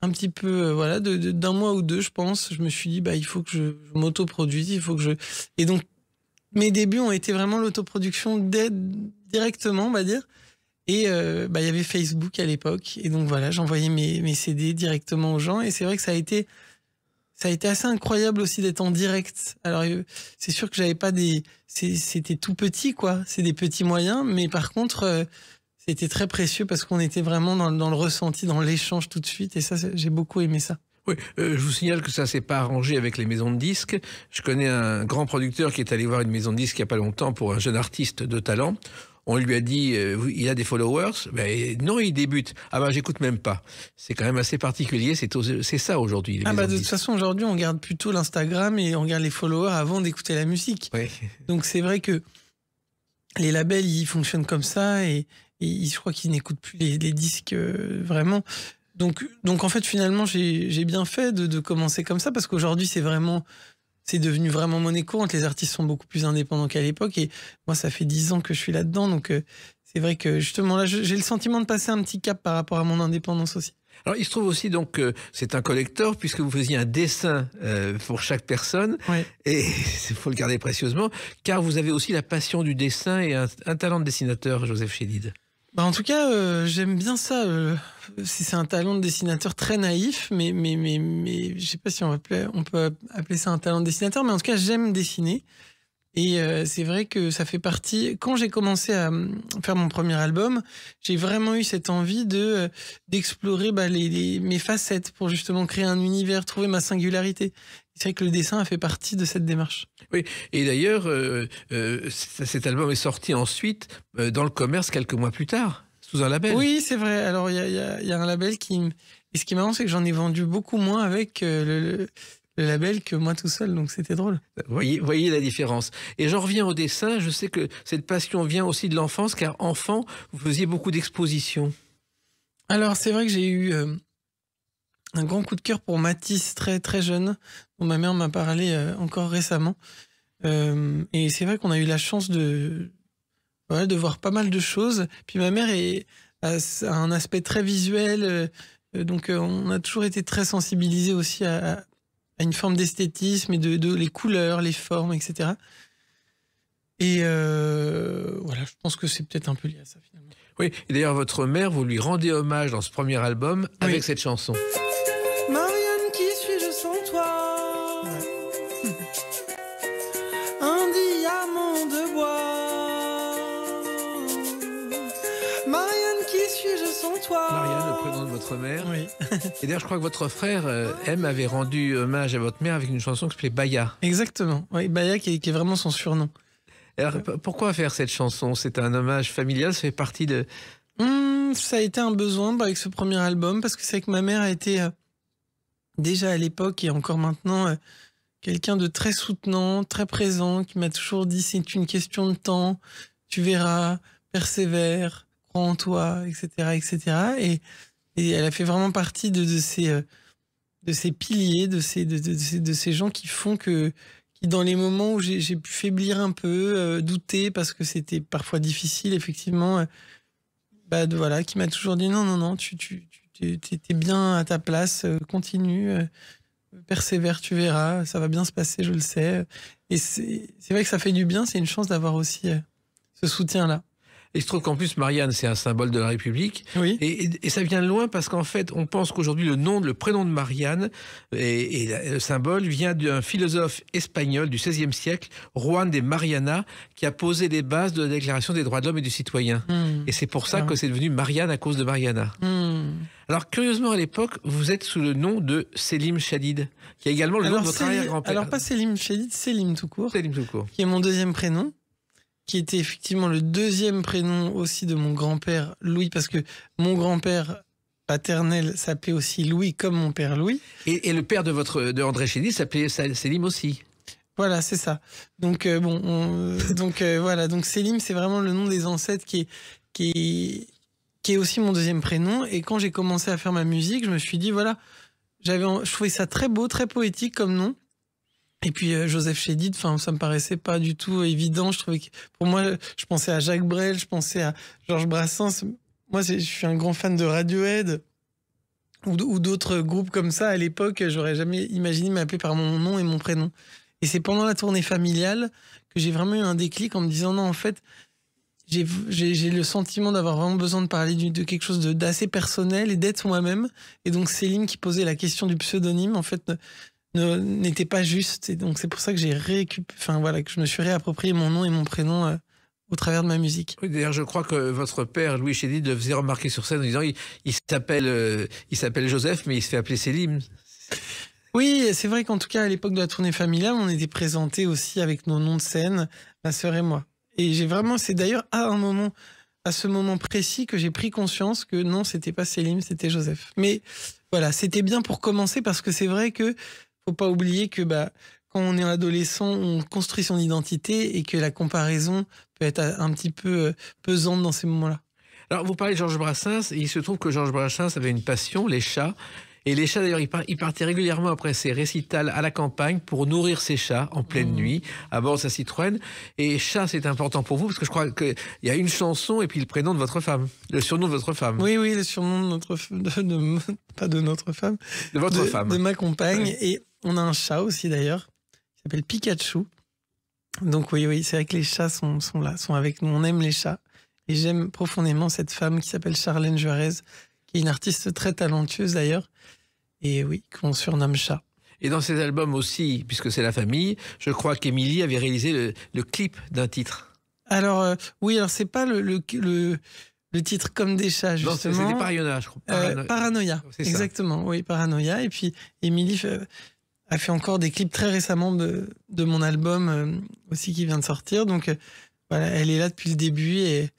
un petit peu, voilà, d'un mois ou deux, je pense, je me suis dit, bah, il faut que je m'autoproduise, il faut que je... Et donc, mes débuts ont été vraiment l'autoproduction directement, on va dire. Et bah, il y avait Facebook à l'époque. Et donc, voilà, j'envoyais mes CD directement aux gens. Et c'est vrai que ça a été assez incroyable aussi d'être en direct. Alors, c'est sûr que j'avais pas c'était tout petit, quoi. C'est des petits moyens. Mais par contre... c'était très précieux parce qu'on était vraiment dans le ressenti, dans l'échange tout de suite. Et ça, j'ai beaucoup aimé ça. Oui, je vous signale que ça s'est pas arrangé avec les maisons de disques. Je connais un grand producteur qui est allé voir une maison de disques il y a pas longtemps pour un jeune artiste de talent. On lui a dit, il a des followers. Ben, non, il débute. Ah ben, j'écoute même pas. C'est quand même assez particulier. C'est ça aujourd'hui. Ah bah de toute façon, aujourd'hui, on regarde plutôt l'Instagram et on regarde les followers avant d'écouter la musique. Oui. Donc c'est vrai que les labels, ils fonctionnent comme ça et je crois qu'ils n'écoutent plus les disques vraiment. Donc en fait, finalement, j'ai bien fait de commencer comme ça parce qu'aujourd'hui, c'est devenu vraiment monnaie courante. Les artistes sont beaucoup plus indépendants qu'à l'époque et moi, ça fait 10 ans que je suis là-dedans. Donc c'est vrai que justement là, j'ai le sentiment de passer un petit cap par rapport à mon indépendance aussi. Alors, il se trouve aussi donc que c'est un collector puisque vous faisiez un dessin pour chaque personne. Ouais. Et il faut le garder précieusement car vous avez aussi la passion du dessin et un talent de dessinateur, Joseph Chédid. Bah en tout cas, j'aime bien ça. C'est un talent de dessinateur très naïf, mais je sais pas si on peut appeler ça un talent de dessinateur, mais en tout cas, j'aime dessiner. Et c'est vrai que ça fait partie... Quand j'ai commencé à faire mon premier album, j'ai vraiment eu cette envie d'explorer mes facettes pour justement créer un univers, trouver ma singularité. C'est vrai que le dessin a fait partie de cette démarche. Oui, et d'ailleurs, cet album est sorti ensuite dans le commerce quelques mois plus tard, sous un label. Oui, c'est vrai. Alors, il y a un label Et ce qui est marrant, c'est que j'en ai vendu beaucoup moins avec le label que moi tout seul, donc c'était drôle. Voyez la différence. Et j'en reviens au dessin, je sais que cette passion vient aussi de l'enfance, car enfant, vous faisiez beaucoup d'expositions. Alors, c'est vrai que j'ai eu un grand coup de cœur pour Matisse, très très jeune, dont ma mère m'a parlé encore récemment. Et c'est vrai qu'on a eu la chance de voir pas mal de choses. Puis ma mère a un aspect très visuel, donc on a toujours été très sensibilisés aussi à une forme d'esthétisme et de les couleurs, les formes, etc. Et voilà, je pense que c'est peut-être un peu lié à ça finalement. Oui, et d'ailleurs votre mère, vous lui rendez hommage dans ce premier album avec Oui. cette chanson. Marianne, qui suis-je sans toi? Un diamant de bois. Marianne, qui suis-je sans toi? Marianne, le prénom de votre mère. Oui. Et d'ailleurs, je crois que votre frère, M, avait rendu hommage à votre mère avec une chanson qui s'appelait Baya. Exactement. Oui, Baya qui est vraiment son surnom. Alors, pourquoi faire cette chanson? C'est un hommage familial, ça fait partie de... Ça a été un besoin avec ce premier album, parce que c'est que ma mère a été déjà à l'époque et encore maintenant quelqu'un de très soutenant, très présent, qui m'a toujours dit c'est une question de temps, tu verras, persévère, crois en toi, etc. etc. Et elle a fait vraiment partie de ces piliers, de ces gens qui font qui dans les moments où j'ai pu faiblir un peu, douter parce que c'était parfois difficile, effectivement, voilà, qui m'a toujours dit non, tu t'es bien à ta place, continue, persévère, tu verras, ça va bien se passer, je le sais. Et c'est vrai que ça fait du bien, c'est une chance d'avoir aussi ce soutien-là. Et il se trouve qu'en plus, Marianne, c'est un symbole de la République. Oui. Et ça vient de loin parce qu'en fait, on pense qu'aujourd'hui, le prénom de Marianne et le symbole vient d'un philosophe espagnol du XVIe siècle, Juan de Mariana, qui a posé les bases de la Déclaration des droits de l'homme et du citoyen. Et c'est pour ça que c'est devenu Marianne à cause de Mariana. Alors, curieusement, à l'époque, vous êtes sous le nom de Selim Chadid, qui a également le nom de votre arrière-grand-père. Alors, pas Selim Chadid, Selim tout court. Selim tout court. Qui est mon deuxième prénom, qui était effectivement le deuxième prénom aussi de mon grand-père Louis, parce que mon grand-père paternel s'appelait aussi Louis, comme mon père Louis. Et le père de André Chédid s'appelait Selim aussi. Voilà, c'est ça. Donc voilà, donc Selim, c'est vraiment le nom des ancêtres qui est aussi mon deuxième prénom. Et quand j'ai commencé à faire ma musique, je me suis dit, voilà, je trouvais ça très beau, très poétique comme nom. Et puis Joseph Chédid, ça me paraissait pas du tout évident. Je trouvais que, pour moi, je pensais à Jacques Brel, je pensais à Georges Brassens. Moi, je suis un grand fan de Radiohead ou d'autres groupes comme ça. À l'époque, j'aurais jamais imaginé m'appeler par mon nom et mon prénom. Et c'est pendant la tournée familiale que j'ai vraiment eu un déclic en me disant non, en fait, j'ai le sentiment d'avoir vraiment besoin de parler de quelque chose d'assez personnel et d'être moi-même. Et donc Selim qui posait la question du pseudonyme, en fait, n'était pas juste. Et donc c'est pour ça que que je me suis réapproprié mon nom et mon prénom au travers de ma musique. Oui, d'ailleurs, je crois que votre père, Louis Chédid, le faisait remarquer sur scène en disant il s'appelle Joseph, mais il se fait appeler Selim. Oui, c'est vrai qu'en tout cas, à l'époque de la tournée familiale, on était présentés aussi avec nos noms de scène, ma sœur et moi. Et c'est d'ailleurs à ce moment précis que j'ai pris conscience que non, c'était pas Selim, c'était Joseph. Mais voilà, c'était bien pour commencer parce que c'est vrai que faut pas oublier que quand on est adolescent, on construit son identité et que la comparaison peut être un petit peu pesante dans ces moments-là. Alors, vous parlez de Georges Brassens, et il se trouve que Georges Brassens avait une passion, les chats. Et les chats, d'ailleurs, il partait régulièrement après ses récitals à la campagne pour nourrir ses chats en pleine nuit, à bord de sa Citroën. Et chat, c'est important pour vous, parce que je crois qu'il y a une chanson et puis le prénom de votre femme, le surnom de votre femme. Oui, le surnom de pas de notre femme. De votre femme. De ma compagne. Ouais. Et on a un chat aussi, d'ailleurs, qui s'appelle Pikachu. Donc oui, c'est vrai que les chats sont là, sont avec nous. On aime les chats. Et j'aime profondément cette femme qui s'appelle Charlène Juarez, qui est une artiste très talentueuse d'ailleurs, et oui, qu'on surnomme Chat. Et dans ces albums aussi, puisque c'est la famille, je crois qu'Émilie avait réalisé le clip d'un titre. Alors, oui, alors c'est pas le titre Comme des chats, justement. Non, c'était Paranoia, je crois. Paranoia, c'est ça. exactement, oui, Paranoia. Et puis, Émilie a fait encore des clips très récemment de mon album aussi qui vient de sortir. Donc, voilà, elle est là depuis le début et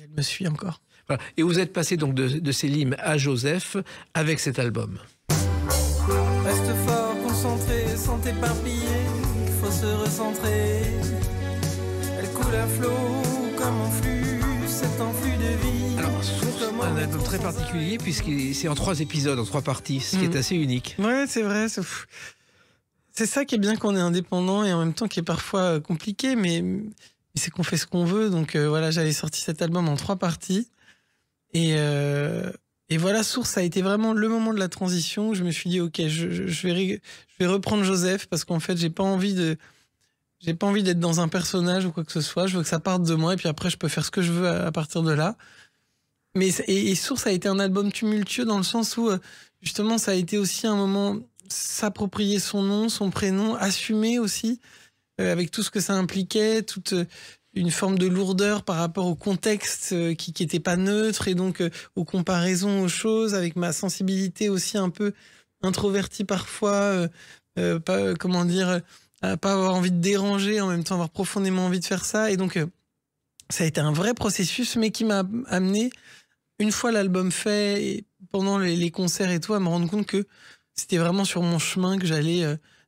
elle me suit encore. Voilà. Et vous êtes passé donc de Selim à Joseph avec cet album. Reste fort, concentré, sans t'éparpiller, faut se recentrer. Elle coule à flot comme en flux, c'est un flux de vie. Alors, Source, un album très particulier puisque c'est en 3 épisodes, en 3 parties, ce qui est assez unique. Ouais, c'est vrai. C'est ça qui est bien qu'on est indépendant et en même temps qui est parfois compliqué, mais c'est qu'on fait ce qu'on veut. Donc voilà, j'avais sorti cet album en 3 parties. Et voilà, Source a été vraiment le moment de la transition où je me suis dit, ok, je vais reprendre Joseph parce qu'en fait, j'ai pas envie d'être dans un personnage ou quoi que ce soit. Je veux que ça parte de moi et puis après, je peux faire ce que je veux à partir de là. Et Source a été un album tumultueux dans le sens où, justement, ça a été aussi un moment s'approprier son nom, son prénom, assumer aussi, avec tout ce que ça impliquait, toute une forme de lourdeur par rapport au contexte qui était pas neutre et donc aux comparaisons aux choses, avec ma sensibilité aussi un peu introvertie parfois, pas avoir envie de déranger, en même temps avoir profondément envie de faire ça. Et donc, ça a été un vrai processus, mais qui m'a amené, une fois l'album fait, et pendant les concerts et tout, à me rendre compte que c'était vraiment sur mon chemin que j'allais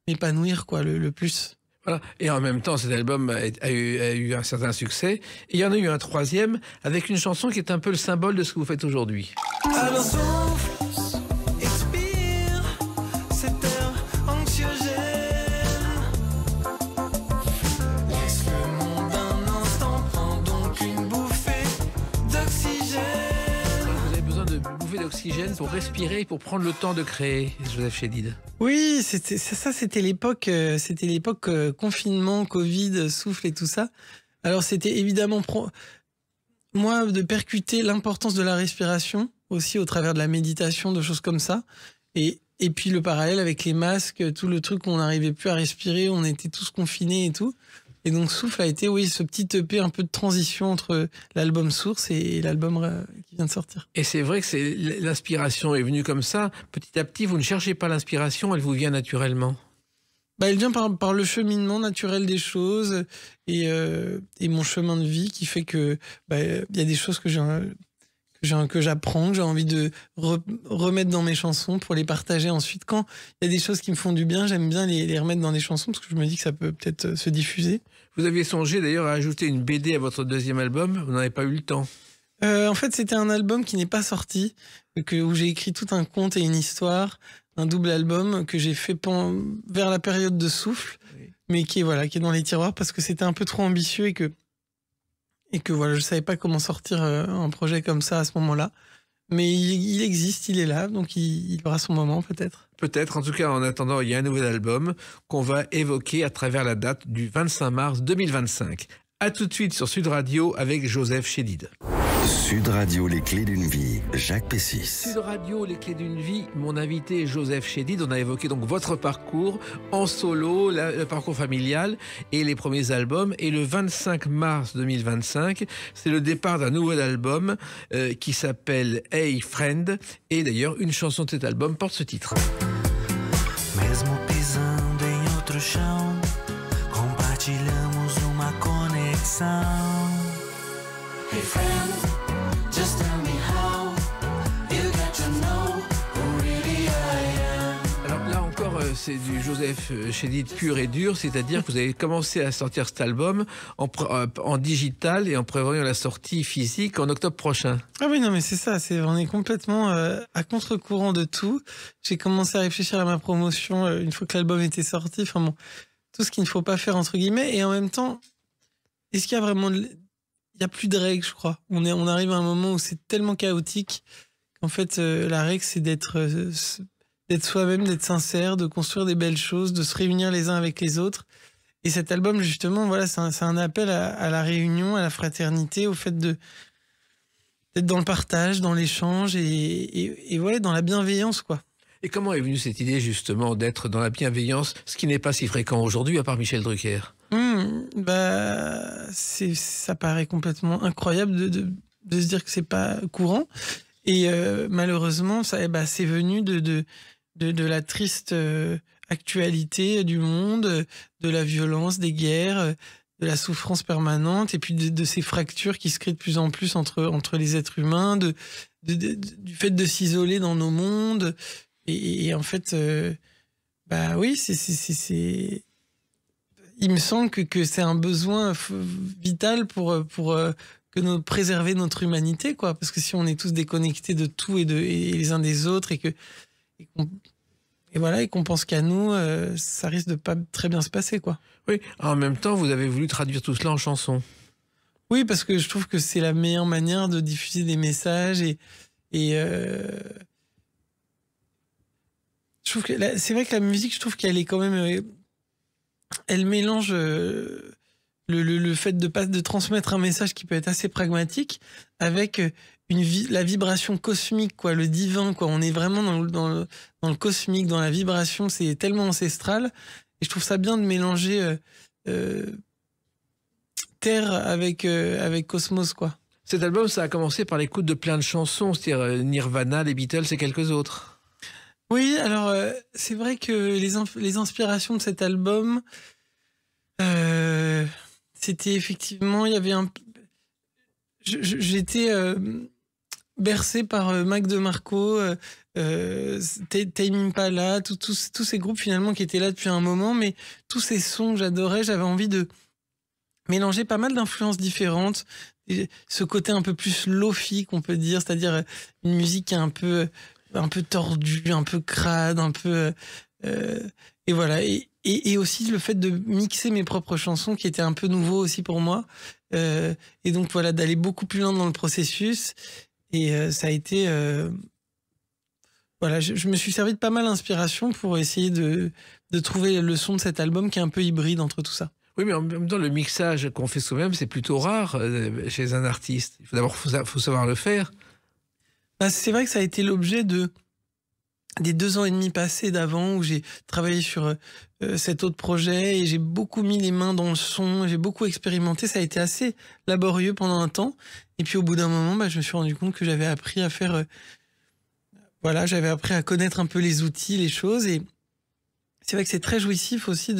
m'épanouir le plus. Voilà. Et en même temps, cet album a eu un certain succès. Et il y en a eu un 3e avec une chanson qui est un peu le symbole de ce que vous faites aujourd'hui. Alors souffle, expire, cet air anxiogène. Laisse le monde un instant, prends donc une bouffée d'oxygène. Vous avez besoin de bouffées d'oxygène pour respirer et pour prendre le temps de créer, Joseph Chédid. Oui, c'était l'époque confinement, Covid, souffle et tout ça. Alors c'était évidemment moi de percuter l'importance de la respiration aussi au travers de la méditation, de choses comme ça. Et puis le parallèle avec les masques, tout le truc où on n'arrivait plus à respirer, on était tous confinés et tout. Et donc Souffle a été, oui, ce petit EP un peu de transition entre l'album Source et l'album qui vient de sortir. Et c'est vrai que l'inspiration est venue comme ça. Petit à petit, vous ne cherchez pas l'inspiration, elle vous vient naturellement. Elle vient par le cheminement naturel des choses et mon chemin de vie qui fait que y a des choses que que j'apprends, que j'ai envie de remettre dans mes chansons pour les partager ensuite. Quand il y a des choses qui me font du bien, j'aime bien les remettre dans des chansons parce que je me dis que ça peut peut-être se diffuser. Vous aviez songé d'ailleurs à ajouter une BD à votre deuxième album, vous n'avez pas eu le temps. En fait, c'était un album qui n'est pas sorti, où j'ai écrit tout un conte et une histoire, un double album que j'ai fait vers la période de Souffle, oui. Mais qui est dans les tiroirs parce que c'était un peu trop ambitieux et que voilà, je savais pas comment sortir un projet comme ça à ce moment-là. Mais il existe, il est là, donc il aura son moment peut-être. Peut-être, en tout cas, en attendant, il y a un nouvel album qu'on va évoquer à travers la date du 25 mars 2025. A tout de suite sur Sud Radio avec Joseph Chédid. Sud Radio, les clés d'une vie, Jacques Pessis. Sud Radio, les clés d'une vie, mon invité est Joseph Chédid. On a évoqué donc votre parcours en solo, le parcours familial et les premiers albums. Et le 25 mars 2025, c'est le départ d'un nouvel album qui s'appelle Hey Friend. Et d'ailleurs, une chanson de cet album porte ce titre. Mesmo pisando em outro chão, compartilhamos uma conexão. Hey friend, just tell me how you got to know who really I am. Alors là encore, c'est du Joseph Chédid pur et dur, c'est-à-dire que vous avez commencé à sortir cet album en digital et en prévoyant la sortie physique en octobre prochain. Ah oui, non mais c'est ça, on est complètement à contre-courant de tout. J'ai commencé à réfléchir à ma promotion une fois que l'album était sorti, enfin bon, tout ce qu'il ne faut pas faire entre guillemets, et en même temps, est-ce qu'il y a vraiment... Il n'y a plus de règles, je crois. On arrive à un moment où c'est tellement chaotique qu'en fait, la règle, c'est d'être soi-même, d'être sincère, de construire des belles choses, de se réunir les uns avec les autres. Et cet album, justement, voilà, c'est un appel à la réunion, à la fraternité, au fait d'être dans le partage, dans l'échange et ouais, dans la bienveillance, quoi. Et comment est venue cette idée, justement, d'être dans la bienveillance, ce qui n'est pas si fréquent aujourd'hui, à part Michel Drucker? Ça paraît complètement incroyable de se dire que c'est pas courant. Et malheureusement, c'est venu de la triste actualité du monde, de la violence, des guerres, de la souffrance permanente, et puis de ces fractures qui se créent de plus en plus entre les êtres humains, du fait de s'isoler dans nos mondes. Et en fait, oui, c'est il me semble que c'est un besoin vital pour préserver notre humanité, quoi. Parce que si on est tous déconnectés de tout et les uns des autres et qu'on pense qu'à nous, ça risque de pas très bien se passer, quoi. Oui, en même temps, vous avez voulu traduire tout cela en chanson. Oui, parce que je trouve que c'est la meilleure manière de diffuser des messages je trouve que c'est vrai que la musique, je trouve qu'elle est quand même... Elle mélange le fait de transmettre un message qui peut être assez pragmatique avec la vibration cosmique, quoi, le divin, quoi. On est vraiment dans le cosmique, dans la vibration, c'est tellement ancestral. Et je trouve ça bien de mélanger terre avec cosmos, quoi. Cet album, ça a commencé par l'écoute de plein de chansons, c'est-à-dire Nirvana, les Beatles et quelques autres. Oui, alors c'est vrai que les inspirations de cet album, c'était effectivement, il y avait j'étais bercé par Mac DeMarco, Tame Impala, tous ces groupes finalement qui étaient là depuis un moment, mais tous ces sons que j'adorais, j'avais envie de mélanger pas mal d'influences différentes, ce côté un peu plus lo-fi qu'on peut dire, c'est-à-dire une musique qui est un peu tordu, un peu crade, un peu... et voilà. Et aussi le fait de mixer mes propres chansons, qui était un peu nouveau aussi pour moi. Et donc voilà, d'aller beaucoup plus loin dans le processus. Et ça a été... Voilà, je me suis servi de pas mal d'inspiration pour essayer de trouver le son de cet album qui est un peu hybride entre tout ça. Oui, mais en même temps, le mixage qu'on fait soi-même, c'est plutôt rare chez un artiste. D'abord, faut savoir le faire. C'est vrai que ça a été l'objet des 2 ans et demi passés d'avant où j'ai travaillé sur cet autre projet et j'ai beaucoup mis les mains dans le son, j'ai beaucoup expérimenté. Ça a été assez laborieux pendant un temps. Et puis au bout d'un moment, je me suis rendu compte que j'avais appris à faire... j'avais appris à connaître un peu les outils, les choses. Et c'est vrai que c'est très jouissif aussi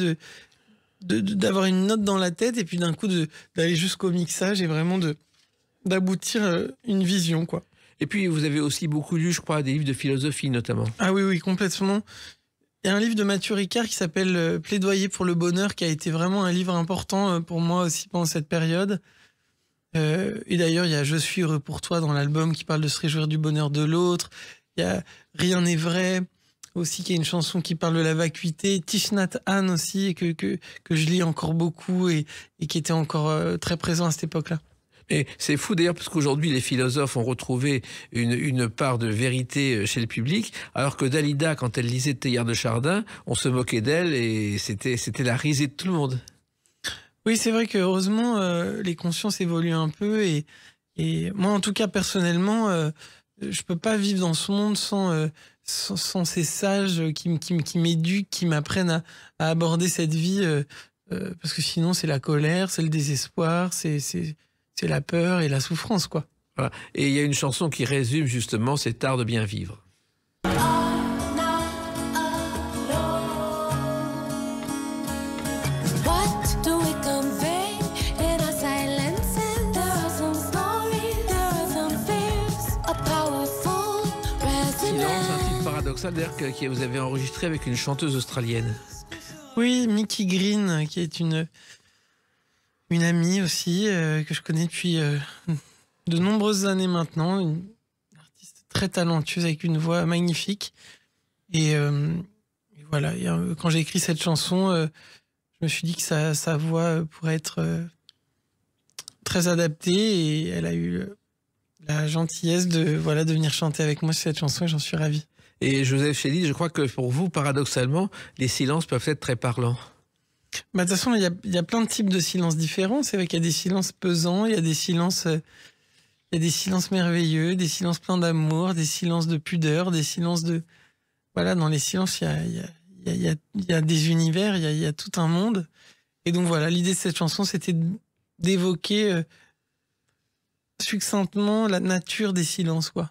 d'avoir une note dans la tête et puis d'un coup d'aller jusqu'au mixage et vraiment d'aboutir une vision, quoi. Et puis, vous avez aussi beaucoup lu, je crois, des livres de philosophie, notamment. Ah oui, oui, complètement. Il y a un livre de Mathieu Ricard qui s'appelle Plaidoyer pour le bonheur, qui a été vraiment un livre important pour moi aussi pendant cette période. Et d'ailleurs, il y a Je suis heureux pour toi dans l'album qui parle de se réjouir du bonheur de l'autre. Il y a Rien n'est vrai aussi, qui est une chanson qui parle de la vacuité. Thich Nhat Hanh aussi, que je lis encore beaucoup et qui était encore très présent à cette époque-là. Et c'est fou d'ailleurs parce qu'aujourd'hui les philosophes ont retrouvé une part de vérité chez le public, alors que Dalida, quand elle lisait Teilhard de Chardin, on se moquait d'elle et c'était la risée de tout le monde. Oui, c'est vrai que heureusement les consciences évoluent un peu et moi en tout cas personnellement je peux pas vivre dans ce monde sans ces sages qui m'éduquent, qui m'apprennent à aborder cette vie parce que sinon c'est la colère, c'est le désespoir, c'est la peur et la souffrance, quoi. Voilà. Et il y a une chanson qui résume justement cet art de bien vivre. Silence, un titre paradoxal d'ailleurs que vous avez enregistré avec une chanteuse australienne. Oui, Mickey Green, qui est une amie aussi, que je connais depuis de nombreuses années maintenant, une artiste très talentueuse avec une voix magnifique. Et voilà, quand j'ai écrit cette chanson, je me suis dit que sa voix pourrait être très adaptée et elle a eu la gentillesse de venir chanter avec moi cette chanson et j'en suis ravi. Et Joseph Chédid, je crois que pour vous, paradoxalement, les silences peuvent être très parlants. Bah, de toute façon, il y a plein de types de silences différents. C'est vrai qu'il y a des silences pesants, il y a des silences merveilleux, des silences pleins d'amour, des silences de pudeur, des silences de... Voilà, dans les silences, il y a des univers, il y a tout un monde. Et donc voilà, l'idée de cette chanson, c'était d'évoquer succinctement la nature des silences, quoi.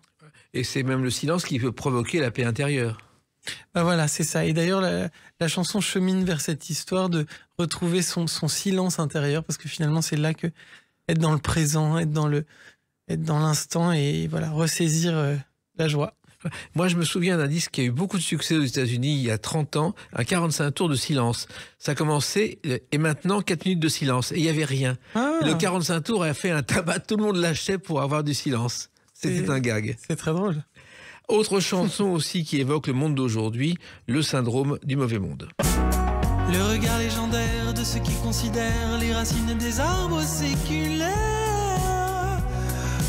Et c'est même le silence qui peut provoquer la paix intérieure. Bah voilà, c'est ça. Et d'ailleurs, la chanson chemine vers cette histoire de retrouver son silence intérieur, parce que finalement, c'est là que être dans le présent, être dans l'instant et voilà, ressaisir la joie. Moi, je me souviens d'un disque qui a eu beaucoup de succès aux États-Unis il y a 30 ans, un 45 tours de silence. Ça a commencé et maintenant 4 minutes de silence et il n'y avait rien. Ah. Le 45 tours a fait un tabac, tout le monde l'achetait pour avoir du silence. C'était un gag. C'est très drôle. Autre chanson aussi qui évoque le monde d'aujourd'hui, le syndrome du mauvais monde. Le regard légendaire de ceux qui considèrent les racines des arbres séculaires.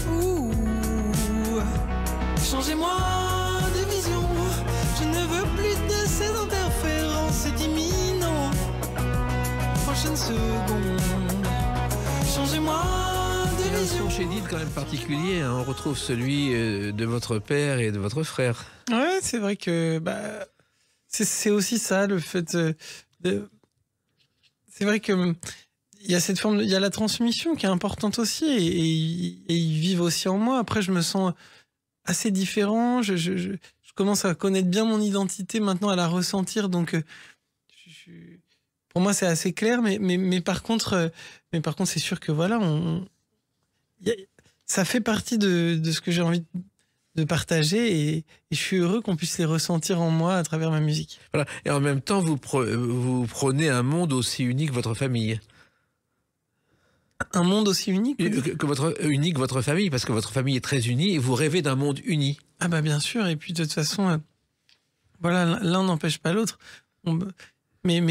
Ouh, changez-moi de vision, je ne veux plus de ces interférences, c'est imminent. Prochaine seconde, changez-moi de vision. Chez Chédid, quand même particulier, hein. On retrouve celui de votre père et de votre frère. Ouais, c'est vrai que c'est aussi ça, le fait de... C'est vrai que il y a cette forme, il y a la transmission qui est importante aussi et ils vivent aussi en moi. Après, je me sens assez différent. Je commence à connaître bien mon identité maintenant, à la ressentir. Donc, pour moi, c'est assez clair. Mais par contre, c'est sûr que voilà, ça fait partie de ce que j'ai envie de partager et je suis heureux qu'on puisse les ressentir en moi à travers ma musique. Voilà. Et en même temps, vous prenez un monde aussi unique que votre famille. Un monde aussi unique unique votre famille, parce que votre famille est très unie et vous rêvez d'un monde uni. Ah bah bien sûr, et puis de toute façon, voilà, l'un n'empêche pas l'autre. Mais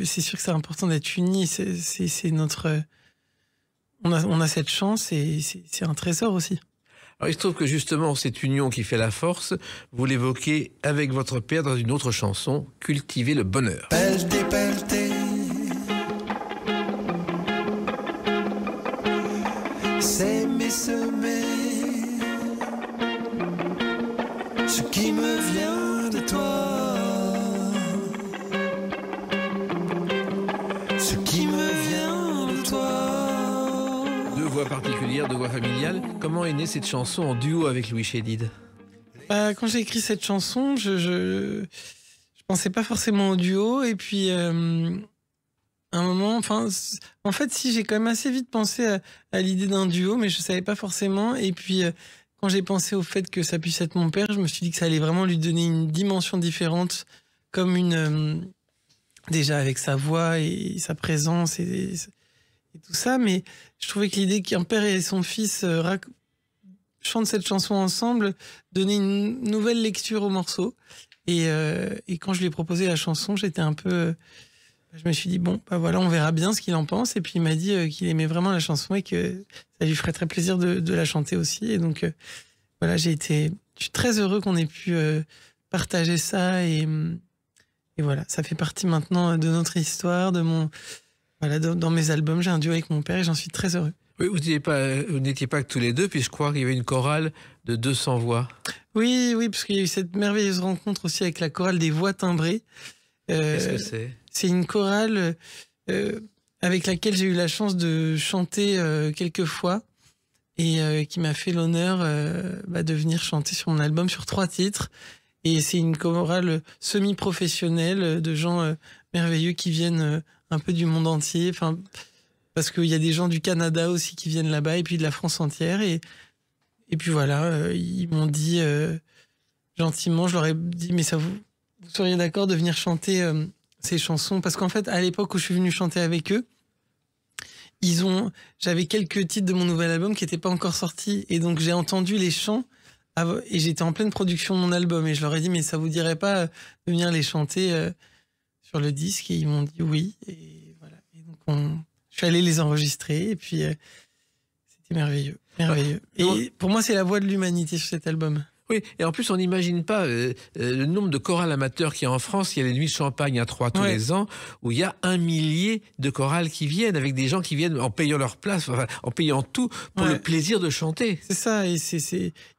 c'est sûr que c'est important d'être unis, c'est notre... On a cette chance et c'est un trésor aussi. Alors il se trouve que justement, cette union qui fait la force, vous l'évoquez avec votre père dans une autre chanson, Cultiver le bonheur. Pelleter, pelleter, s'aimer, semer, ce qui me vient de toi, ce qui me vient de toi. Deux voix particulières, deux voix familiales. Comment est née cette chanson en duo avec Louis Chédid? Quand j'ai écrit cette chanson, je pensais pas forcément au duo et puis à un moment, en fait, si j'ai quand même assez vite pensé à l'idée d'un duo, mais je savais pas forcément. Et puis quand j'ai pensé au fait que ça puisse être mon père, je me suis dit que ça allait vraiment lui donner une dimension différente, comme déjà avec sa voix et sa présence et tout ça. Mais je trouvais que l'idée qu'un père et son fils chantent cette chanson ensemble donnait une nouvelle lecture au morceau. Et quand je lui ai proposé la chanson, j'étais un peu... je me suis dit, bon, bah voilà, on verra bien ce qu'il en pense. Et puis il m'a dit qu'il aimait vraiment la chanson et que ça lui ferait très plaisir de la chanter aussi. Et donc, voilà, je suis très heureux qu'on ait pu partager ça. Et voilà, ça fait partie maintenant de notre histoire, voilà, dans mes albums. J'ai un duo avec mon père et j'en suis très heureux. Oui, vous n'étiez pas que tous les deux, puis je crois qu'il y avait une chorale de 200 voix. Oui, parce qu'il y a eu cette merveilleuse rencontre aussi avec la chorale des voix timbrées. Qu'est-ce que c'est ? C'est une chorale avec laquelle j'ai eu la chance de chanter quelques fois et qui m'a fait l'honneur de venir chanter sur mon album sur 3 titres. Et c'est une chorale semi-professionnelle de gens merveilleux qui viennent un peu du monde entier. Enfin, parce qu'il y a des gens du Canada aussi qui viennent là-bas et puis de la France entière. Et puis voilà, ils m'ont dit gentiment, je leur ai dit, mais vous seriez d'accord de venir chanter ces chansons? Parce qu'en fait, à l'époque où je suis venu chanter avec eux, j'avais quelques titres de mon nouvel album qui n'étaient pas encore sortis. Et donc j'ai entendu les chants et j'étais en pleine production de mon album. Et je leur ai dit, mais ça vous dirait pas de venir les chanter sur le disque? Et ils m'ont dit oui. Et voilà. Et donc je suis allé les enregistrer et puis c'était merveilleux. Et pour moi, c'est la voix de l'humanité sur cet album. Oui, et en plus, on n'imagine pas le nombre de chorales amateurs qu'il y a en France. Il y a les Nuits de Champagne à Troyes tous les ans, où il y a 1 millier de chorales qui viennent, avec des gens qui viennent en payant leur place, enfin, en payant tout, pour le plaisir de chanter. C'est ça, et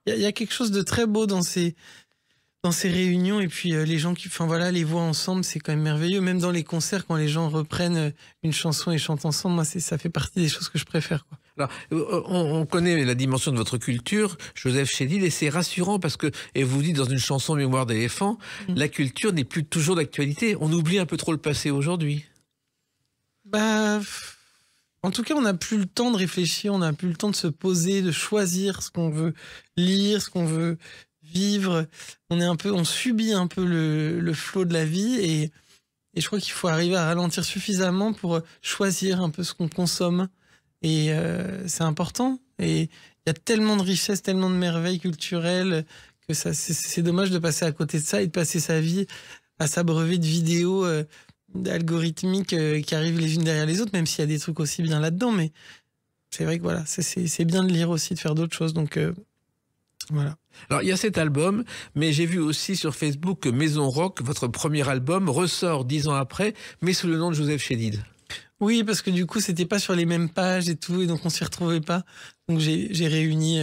il y a quelque chose de très beau dans ces réunions, et puis les gens les voix ensemble, c'est quand même merveilleux. Même dans les concerts, quand les gens reprennent une chanson et chantent ensemble, moi, ça fait partie des choses que je préfère, quoi. Alors, on connaît la dimension de votre culture, Joseph Chédid, et c'est rassurant parce que, et vous dites dans une chanson Mémoire d'éléphant, la culture n'est plus toujours d'actualité. On oublie un peu trop le passé aujourd'hui. En tout cas, on n'a plus le temps de réfléchir, on n'a plus le temps de se poser, de choisir ce qu'on veut lire, ce qu'on veut vivre. On subit un peu le flot de la vie et je crois qu'il faut arriver à ralentir suffisamment pour choisir un peu ce qu'on consomme. Et c'est important. Et il y a tellement de richesses, tellement de merveilles culturelles que c'est dommage de passer à côté de ça et de passer sa vie à s'abreuver de vidéos algorithmiques qui arrivent les unes derrière les autres, même s'il y a des trucs aussi bien là-dedans. Mais c'est vrai que voilà, c'est bien de lire aussi, de faire d'autres choses. Donc voilà. Alors, il y a cet album, mais j'ai vu aussi sur Facebook que Maison Rock, votre premier album, ressort 10 ans après, mais sous le nom de Joseph Chédid. Oui, parce que du coup, c'était pas sur les mêmes pages et tout, et donc on s'y retrouvait pas. Donc j'ai réuni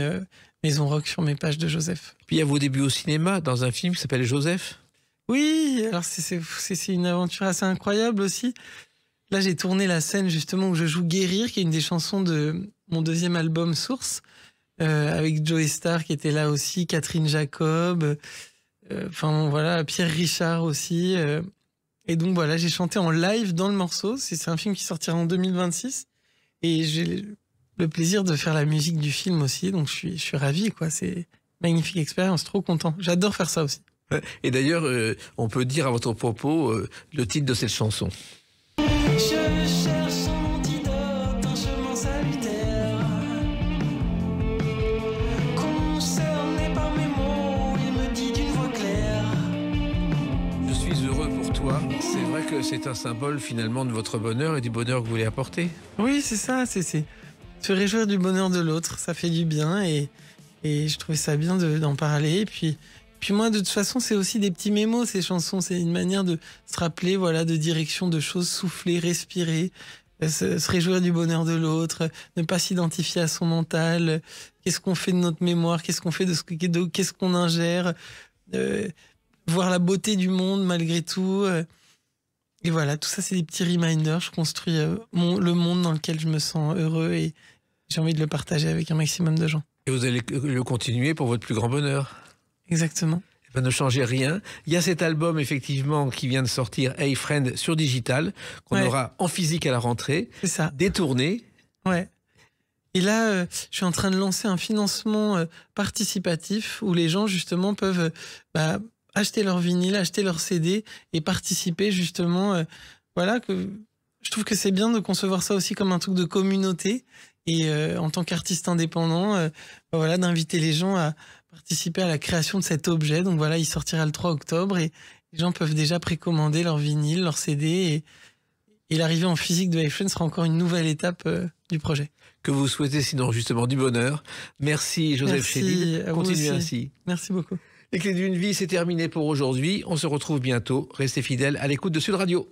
Maison Rock sur mes pages de Joseph. Puis il y a vos débuts au cinéma, dans un film qui s'appelle Joseph. Oui, alors c'est une aventure assez incroyable aussi. Là, j'ai tourné la scène justement où je joue Guérir, qui est une des chansons de mon 2e album Source, avec Joey Starr qui était là aussi, Catherine Jacob, Pierre Richard aussi. Et donc voilà, j'ai chanté en live dans le morceau. C'est un film qui sortira en 2026. Et j'ai le plaisir de faire la musique du film aussi. Donc je suis ravi, quoi. C'est une magnifique expérience, trop content. J'adore faire ça aussi. Et d'ailleurs, on peut dire à votre propos le titre de cette chanson. Je cherche un antidote, un chemin salutaire. Concerné par mes mots, il me dit d'une voix claire. Je suis heureux pour toi. C'est vrai que c'est un symbole finalement de votre bonheur et du bonheur que vous voulez apporter. Oui, c'est ça. C'est se réjouir du bonheur de l'autre. Ça fait du bien et je trouvais ça bien d'en parler. Et puis moi, de toute façon, c'est aussi des petits mémos, ces chansons. C'est une manière de se rappeler, voilà, de direction, de choses, souffler, respirer, se réjouir du bonheur de l'autre, ne pas s'identifier à son mental. Qu'est-ce qu'on fait de notre mémoire? Qu'est-ce qu'on fait qu'est-ce qu'on ingère? Voir la beauté du monde malgré tout. Et voilà, tout ça, c'est des petits reminders. Je construis le monde dans lequel je me sens heureux et j'ai envie de le partager avec un maximum de gens. Et vous allez le continuer pour votre plus grand bonheur. Exactement. Ne changez rien. Il y a cet album, effectivement, qui vient de sortir, Hey Friend, sur digital, qu'on aura en physique à la rentrée. C'est ça. Détourné. Ouais. Et là, je suis en train de lancer un financement participatif où les gens, justement, peuvent acheter leur vinyle, acheter leur CD et participer, justement. Voilà, je trouve que c'est bien de concevoir ça aussi comme un truc de communauté. Et en tant qu'artiste indépendant, voilà, d'inviter les gens à participer à la création de cet objet. Donc voilà, il sortira le 3 octobre et les gens peuvent déjà précommander leur vinyle, leur CD. Et l'arrivée en physique de iPhone sera encore une nouvelle étape du projet. Que vous souhaitez sinon justement du bonheur. Merci Joseph Chédid. Continuez ainsi. Merci beaucoup. Les clés d'une vie, c'est terminé pour aujourd'hui. On se retrouve bientôt. Restez fidèles à l'écoute de Sud Radio.